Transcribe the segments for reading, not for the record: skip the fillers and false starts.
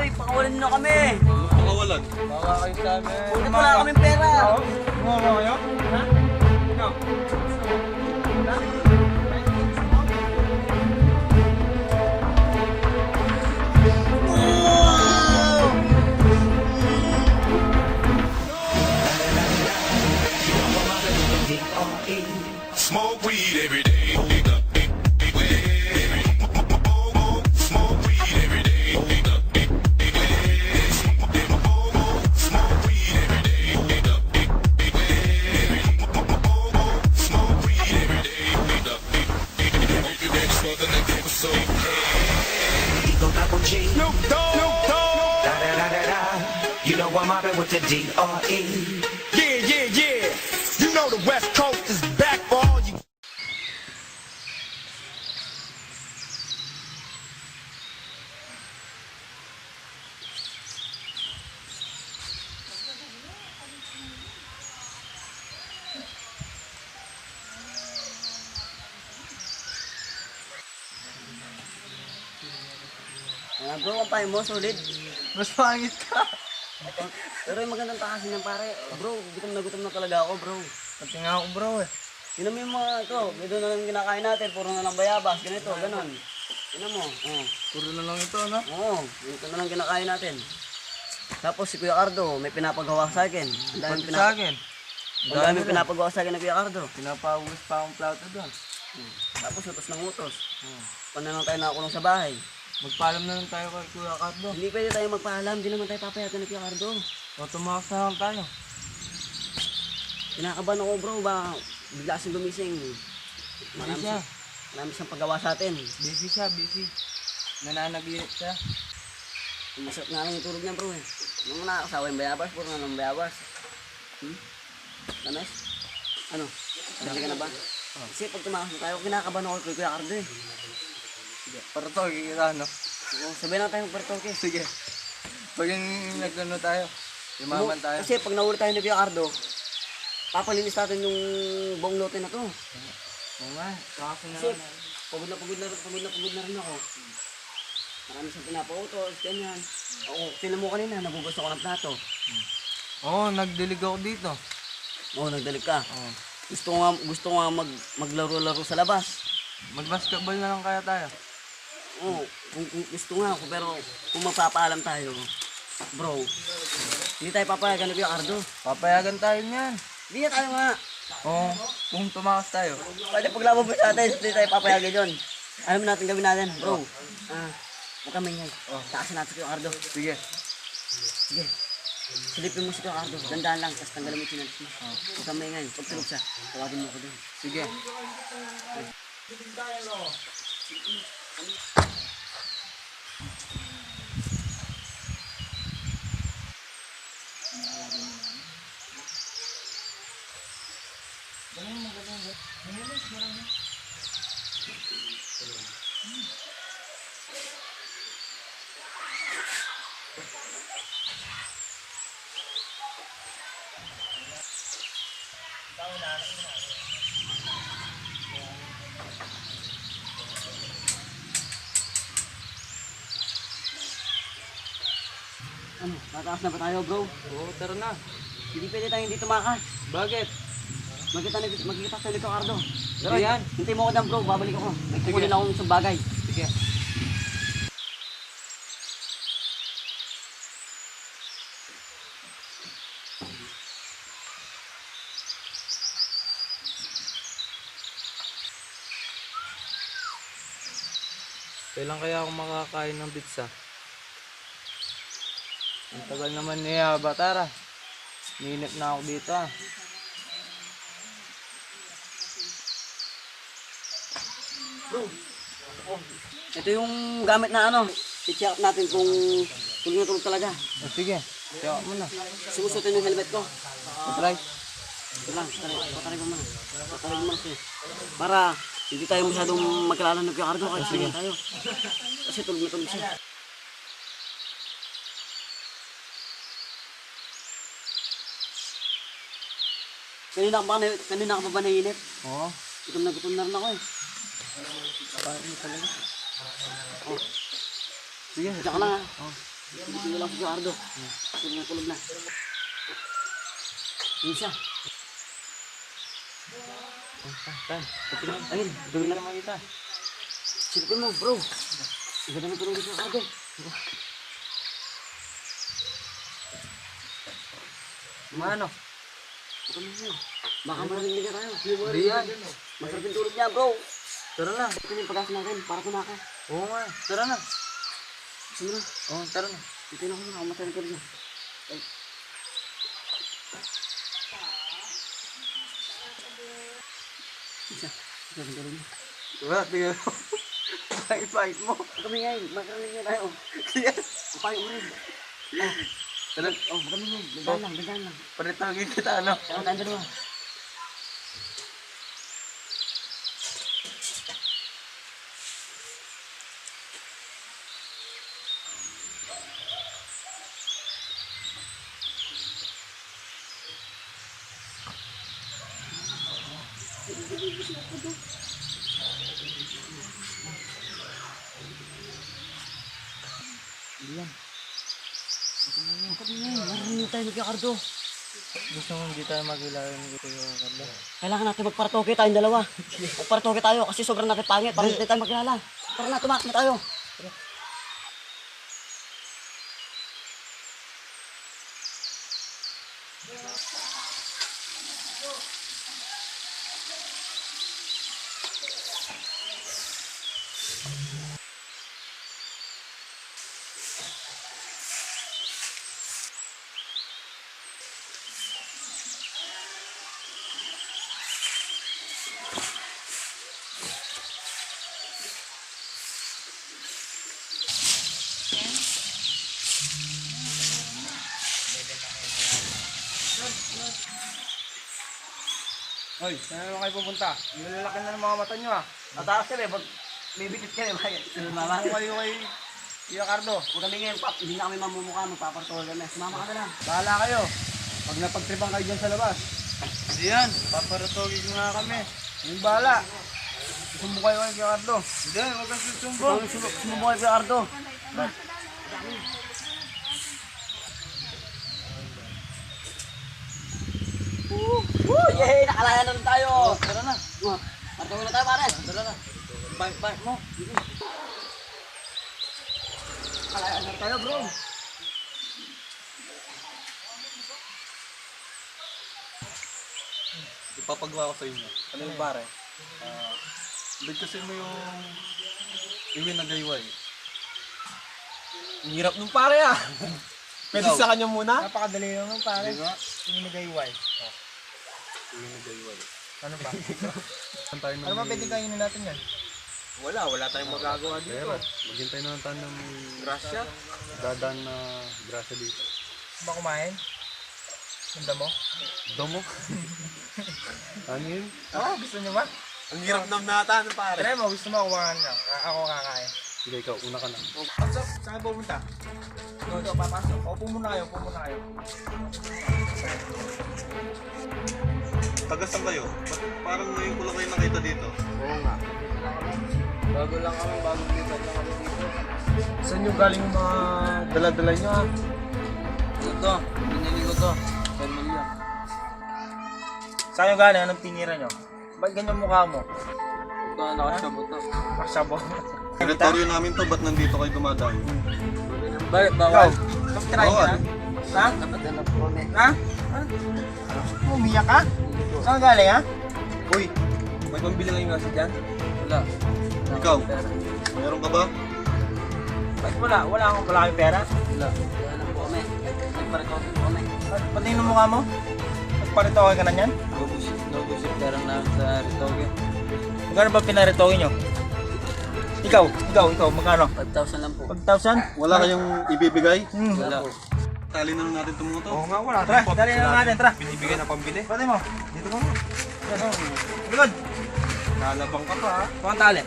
Uy, pakawalan nyo na kami. Pakawalan. Bawa kayo sa amin. Bakit wala kaming pera? Bawa kayo? Ha? Ikaw. Smoke weed every day. Smoke weed every day. Smoke weed every day. Smoke weed every day. Hope you ready for the next episode. Snoop Dogg. Da da da da da. You know I'm mobbing with the D.R.E. Yeah, yeah, yeah. You know the West Coast is back for all you. Bro, ang pahay mo, solid. Mas pangit ka. Pero yung magandang takasin ng pare. Bro, gutom na talaga ako, bro. Pati nga ako bro eh. Yun mo yung mga ito. May doon na lang kinakain natin. Puro na lang bayabas. Ganito, ganon. Yun mo. Oo. Puro na lang ito, no? Oo. Ito na lang kinakain natin. Tapos si Kuya Cardo, may pinapagawa sa akin. Ang daming Pati sa akin. Ang daming pinapagawa sa akin ng Kuya Cardo. Pinapawis pa akong plato doon. Tapos utos ng utos. Paano lang tayo nakakulong sa bahay? Magpaalam na lang tayo kay Kuya Cardo. Hindi pwede tayo magpaalam. Hindi naman tayo papayagan ng Kuya Cardo. O tumakas na lang tayo. Kinakabahan ako, bro. Ba, bigla siyang gumising. Busy siya. Marami siyang paggawa sa atin. Busy siya, busy. Nananaginip siya. Masarap nga lang yung tulog niya, bro. Eh. Nung nakakasawa yung bayabas, puro na ng bayabas. Tames? Ano? Sabi ka na ba? Kasi pag tumakas na tayo, kinakabahan ako kay Kuya Cardo eh. Para to, kikita, no? Oo, sabihin lang tayo magpartoke. Sige. Pag yung nagano tayo, yumaman tayo. Kasi pag nahuli tayo ni Kuya Cardo, papalinis natin yung buong lote na to. Oo nga, kakasin na Kasi lang. pagod na rin ako. Marami siyang pinapautos, ganyan. Oo, tinan mo kanina, nagugas ako ng plato. Oo, nagdilig ako dito. Oo, nagdalik ka. Oo. Gusto ko nga maglaro-laro sa labas. Mag-basketball na lang kaya tayo. Oo, kung gusto nga ako, pero kung magpapaalam tayo, bro, hindi tayo papayagan ni Kuya Cardo. Papayagan tayo niyan. Hindi na tayo nga. Oo, kung tumakas tayo. Pwede paglaban mo sa atin, hindi tayo papayagan yun. Alam mo natin gawin natin, bro. Huwag kami ngayon. Taasin natin si Kuya Cardo. Sige. Sige. Silipin mo si Kuya Cardo. Dandaan lang, tapos tanggalin mo yung chinalis mo. Huwag kami ngayon. Pag tulog siya, tawagin mo ko doon. Sige. Ano, tataas na ba tayo, bro? Oo, tara na. Hindi pwede tayo hindi tumakas. Bakit? Magkita tayo ni Kuya Cardo. Pero Sige yan. hintay mo ko dyan, bro. Babalik ako. May kukunin akong isang bagay. Sige. Kailan kaya ako makakain ng pizza? Ang tagal naman niya, Batara. Minip na ako dito ah. Ito yung gamit na ano. I-check natin kung tulog na tulog talaga. O sige, tiyak mo na. Sinusutin yung helmet ko. Try. Ito lang, pataray ko muna. Pataray ko muna siya. Para hindi tayo masyadong magkalala ng Kuya Cardo. Kasi sige tayo. Kasi tulog na tulog siya. Kanina ka pa ba nainip? Oo. Gutom na rin ako eh. Parang talaga. Oh. Sige, Diyan ka lang ha. Oh. Hindi lang si Ricardo. Tulog na. Yun siya. Ayun, gawin na naman kita. Silipin mo, bro. Ang ganda ng tulong dito, Ricardo. Mano? Baka marinig na tayo. Hindi yan. Masarap yung tulog niya, bro. Tara na. Ito yung pag-asa natin para kumaka. Oo nga. Tara na. Gusto mo na? Oo, tara na. Ito na ako na, kamatay ng tulog niya. Ay. Isa. Ito yung tulog niya. Diba? Tingnan mo. Pahit mo. Kami nga yun, makarinig niya tayo. Papayo mo rin. Tara. Kami nga yun. Dagan lang. Paritagin kita, ano? Saan tayo dalawa? Marinig tayo ni Ricardo. Gusto mo hindi tayo magkilala ni Kuya Carlo? Kailangan natin magparatoke tayong dalawa. Magparatoke tayo kasi sobrang natin pangit. Para hindi tayo magkilala. Tara na, tumak na tayo. Hoy, saan naman kayo pupunta? Nilalaki na ng mga mata nyo ah. Mataas kami, bibikit kami. Mama, Kung kayo kay Kuya Carlo, huwag kami ngayon, Pap. Hindi na kami mamumukha, magpaparatoke kami. Sumama ka na lang. bahala kayo. Pag napagtripan kayo dyan sa labas. Hindi yan, paparatogi ko nga kami. Yung bahala. Sumbo kayo kay Kuya Carlo. Hindi, huwag kang susumbo. Sumubukay ko, Ricardo. Yay! Nakalaya na rin tayo! Tara na. Paratoke na tayo, pare. Tara na. Bike mo. Nakalaya na tayo, bro. Ipapagawa ko sa inyo. Ano yung pare? Kasi mo yung iwin na gayway. Ang hirap nung pare ah. Pwede sa kanya muna? Napakadali naman pare. Yung nagayway. Iwin na gayway. Ano ba? Tayo Ano ba pwede kainin natin yan? Wala tayong magagawa dito. Pero, maghintay na tayo ng grasya. Dadaan na grasya dito. Ba kumain? Ang damo? Domo? Ano yun? Oo, gusto niyo ba? Ang hirap ng nata, pare. Try mo, gusto mo kumain na. Ako kakain. Sige, ikaw, una ka na. Saan kayo pupunta? Ito, papasok. Upo muna kayo, Taga saan kayo? Ba't parang ngayon ko lang kayo nakita dito? Oo nga. Bago lang kami, bagong lipat lang kami dito. Saan yung galing yung mga dala-dala nyo ah? Ito, binili ko to. Pamilya. Saan yung galing? Anong tinira nyo? Ba't ganyan mukha mo? Ito, nakasabot to. Nakasabot? Teritoryo namin to, ba't nandito kayo dumadaan? Bakit? Bawal? Ikaw, try ka na? Ha? Dapat na po kami. Ha? Umiyak ka? Saan galing ha? Uy, may pambili ngayong ngasi dyan? Wala. Ikaw, mayroon ka ba? Bakit wala? Wala kang pera? Wala na po kami. Nagparatoke po kami. Pati yung mukha mo? Nagparitoke ka na yan? Naubos yung perang namin sa ritoke. Magkano ba pinaritoke nyo? Ikaw, magkano? 5,000 lang po. 5,000? Wala kayong ibibigay? Wala. Tali na lang natin itong mga to. Oo nga, wala. Tara, dali na lang natin, tara. Binibigay na pambili. Pati mo, dito mo. Likod. Nalabang ka pa ha. Pang tali.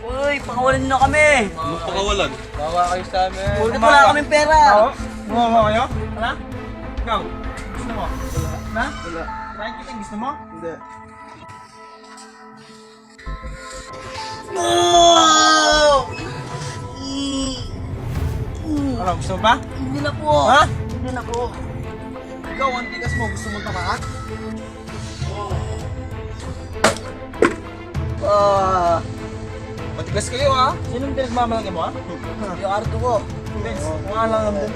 Uy, pakawalan nyo na kami! Anong pakawalan? Bawa kayo sa amin. Ulit wala kaming pera! Oo. Gumawa kayo? Wala? Ikaw? Gusto mo? Wala. Wala. Try kita, gusto mo? Hindi. Oh! sobra. Gusto mo ba? Hindi na po. Ha? Hindi na po. Ikaw, ang tigas mo. Gusto mo tamaan? Matigas kayo ha? Sinong pinagmamalaki mo ha? Yung arto ko. Vince, mukha lang ang din.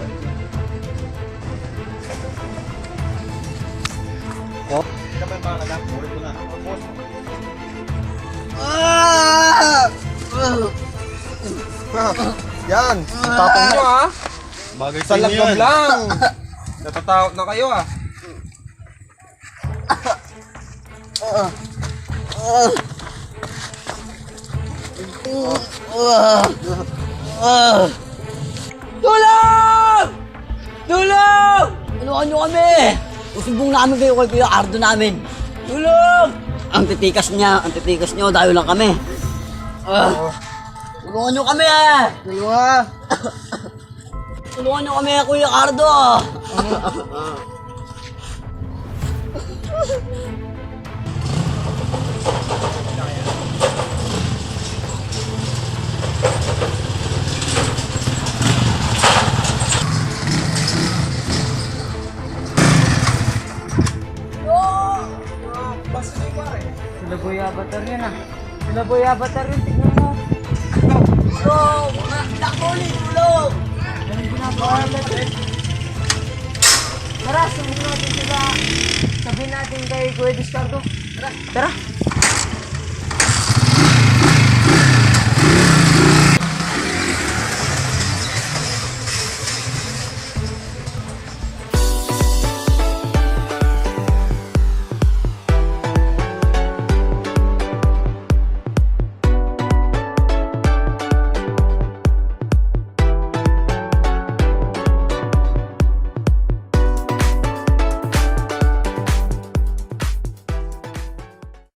Kapag mga nagak, ulit ko na. Yan, tapong nyo ha. Bagay Sa lagam lang. Natatakot na kayo ha. Tulong! Tulong! Tulungan nyo kami! Usumbong namin kayo kay Kuya Ardo namin. Tulong! Ang titikas nyo, dayo lang kami. Tulungan nyo kami ah! Tulungan nyo kami Kuya Ardo! Sila Boy Avatar yun ah. Sila Boy Avatar yun, tignan mo. Tulong! Dakoli! Tulong! Anong ginagawa natin? Tara, sumunod natin sila. Sabihin natin kay Kuya Discardo. Tara.